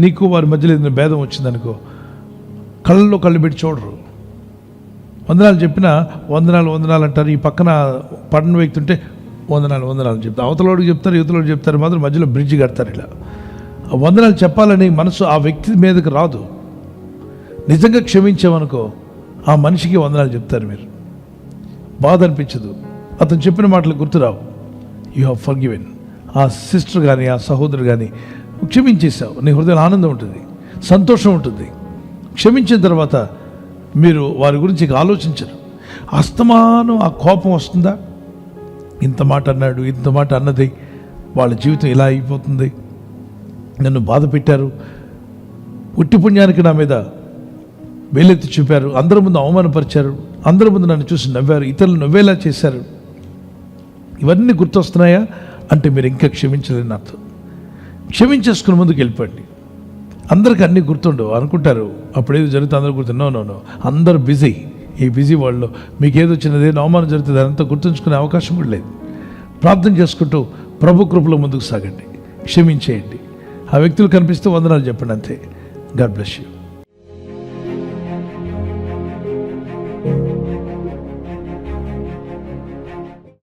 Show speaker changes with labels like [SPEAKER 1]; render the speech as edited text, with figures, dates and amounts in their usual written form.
[SPEAKER 1] నీకు వారి మధ్యలో ఏదైనా భేదం వచ్చిందనుకో, కళ్ళల్లో కళ్ళు పెట్టి చూడరు. వందనాలు చెప్పినా వందనాలు వందనాలు అంటారు. ఈ పక్కన పడిన వ్యక్తి ఉంటే వందనాలు వందనాలు చెప్తారు. అవతలోడికి చెప్తారు, యువతలోడికి చెప్తారు, మాత్రం మధ్యలో బ్రిడ్జ్ కడతారు. ఇలా ఆ వందనాలు చెప్పాలని మనసు ఆ వ్యక్తి మీదకి రాదు. నిజంగా క్షమించామనుకో, ఆ మనిషికి వందనాలు చెప్తారు. మీరు బాధ అనిపించదు, అతను చెప్పిన మాటలు గుర్తురావు. You have forgiven. ఆ సిస్టర్ కానీ ఆ సహోదరు కానీ క్షమించేసావు, నీ హృదయంలో ఆనందం ఉంటుంది, సంతోషం ఉంటుంది. క్షమించిన తర్వాత మీరు వారి గురించి ఆలోచించరు. అస్తమానం ఆ కోపం వస్తుందా, ఇంత మాట అన్నాడు, ఇంత మాట అన్నది, వాళ్ళ జీవితం ఇలా అయిపోతుంది, నన్ను బాధ పెట్టారు, ఉట్టి పుణ్యానికి నా మీద వేలెత్తి చూపారు, అందరి ముందు అవమానపరిచారు, అందరి ముందు నన్ను చూసి నవ్వారు, ఇతరులు నవ్వేలా చేశారు, ఇవన్నీ గుర్తొస్తున్నాయా అంటే మీరు ఇంకా క్షమించలేని అర్థం. క్షమించేసుకుని ముందుకు వెళ్ళిపోండి. అందరికీ అన్నీ గుర్తుండవు అనుకుంటారు, అప్పుడు ఏదో జరుగుతుంది అందరూ గుర్తు. నో, అందరు బిజీ. ఈ బిజీ వరల్డ్లో మీకు ఏదో చిన్నది అవమానం జరుగుతుంది అదంతా గుర్తుంచుకునే అవకాశం కూడా లేదు. ప్రార్థన చేసుకుంటూ ప్రభు కృపలో ముందుకు సాగండి, క్షమించేయండి. ఆ వ్యక్తులు కనిపిస్తూ వందనాలు చెప్పండి, అంతే. God bless you.